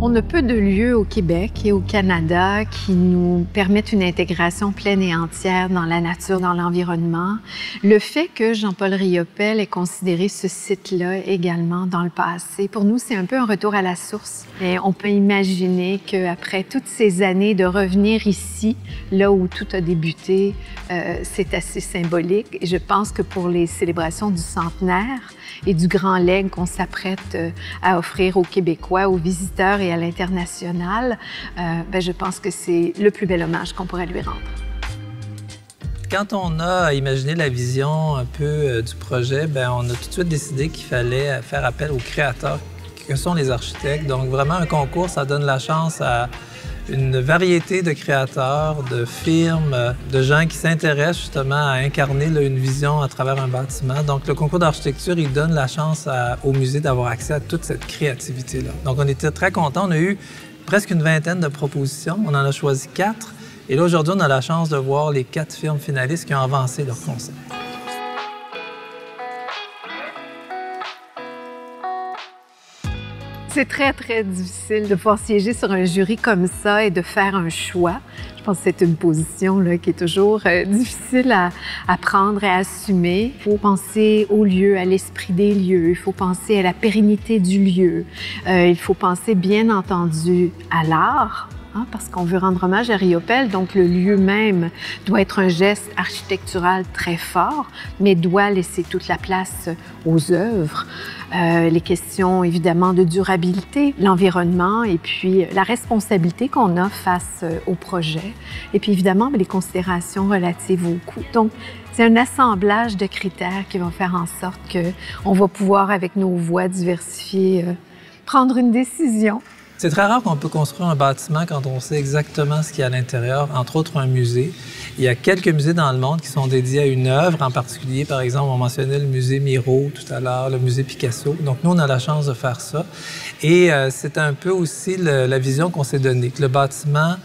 On a peu de lieux au Québec et au Canada qui nous permettent une intégration pleine et entière dans la nature, dans l'environnement. Le fait que Jean-Paul Riopel ait considéré ce site-là également dans le passé, pour nous, c'est un peu un retour à la source. Et on peut imaginer qu'après toutes ces années de revenir ici, là où tout a débuté, c'est assez symbolique. Et je pense que pour les célébrations du centenaire et du grand legs qu'on s'apprête à offrir aux Québécois, aux visiteurs et à l'international, je pense que c'est le plus bel hommage qu'on pourrait lui rendre. Quand on a imaginé la vision un peu du projet, on a tout de suite décidé qu'il fallait faire appel aux créateurs que sont les architectes. Donc vraiment, un concours, ça donne la chance à une variété de créateurs, de firmes, de gens qui s'intéressent justement à incarner une vision à travers un bâtiment. Donc le concours d'architecture, il donne la chance au musée d'avoir accès à toute cette créativité-là. Donc on était très contents. On a eu presque une vingtaine de propositions. On en a choisi 4. Et là, aujourd'hui, on a la chance de voir les 4 firmes finalistes qui ont avancé leur concept. C'est très, très difficile de pouvoir siéger sur un jury comme ça et de faire un choix. Je pense que c'est une position là, qui est toujours difficile à prendre et à assumer. Il faut penser au lieu, à l'esprit des lieux. Il faut penser à la pérennité du lieu. Il faut penser, bien entendu, à l'art. Parce qu'on veut rendre hommage à Riopel, donc le lieu même doit être un geste architectural très fort, mais doit laisser toute la place aux œuvres. Les questions, évidemment, de durabilité, l'environnement et puis la responsabilité qu'on a face au projet. Et puis, évidemment, les considérations relatives au coût. Donc, c'est un assemblage de critères qui va faire en sorte qu'on va pouvoir, avec nos voix diversifiées, prendre une décision. C'est très rare qu'on peut construire un bâtiment quand on sait exactement ce qu'il y a à l'intérieur, entre autres un musée. Il y a quelques musées dans le monde qui sont dédiés à une œuvre en particulier. Par exemple, on mentionnait le musée Miro tout à l'heure, le musée Picasso. Donc, nous, on a la chance de faire ça. Et c'est un peu aussi la vision qu'on s'est donnée, que le bâtiment,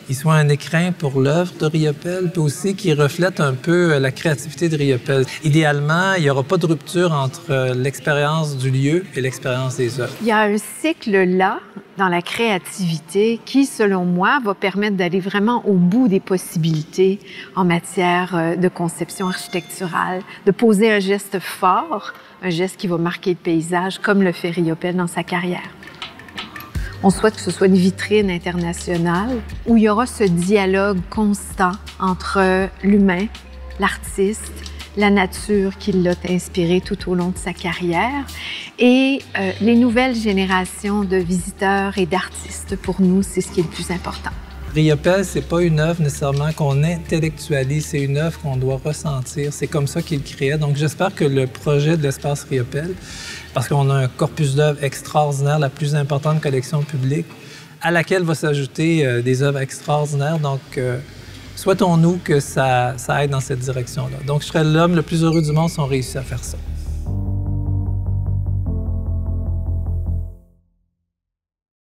il soit un écrin pour l'œuvre de Riopel, puis aussi qu'il reflète un peu la créativité de Riopel. Idéalement, il n'y aura pas de rupture entre l'expérience du lieu et l'expérience des œuvres. Il y a un cycle là, dans la créativité, qui, selon moi, va permettre d'aller vraiment au bout des possibilités en matière de conception architecturale, de poser un geste fort, un geste qui va marquer le paysage, comme le fait Riopel dans sa carrière. On souhaite que ce soit une vitrine internationale où il y aura ce dialogue constant entre l'humain, l'artiste, la nature qui l'a inspiré tout au long de sa carrière et les nouvelles générations de visiteurs et d'artistes. Pour nous, c'est ce qui est le plus important. Riopel, c'est pas une œuvre nécessairement qu'on intellectualise, c'est une œuvre qu'on doit ressentir. C'est comme ça qu'il créait. Donc, j'espère que le projet de l'espace Riopel, parce qu'on a un corpus d'œuvres extraordinaire, la plus importante collection publique, à laquelle va s'ajouter des œuvres extraordinaires. Donc, souhaitons-nous que ça aille dans cette direction-là. Donc, je serais l'homme le plus heureux du monde si on réussit à faire ça.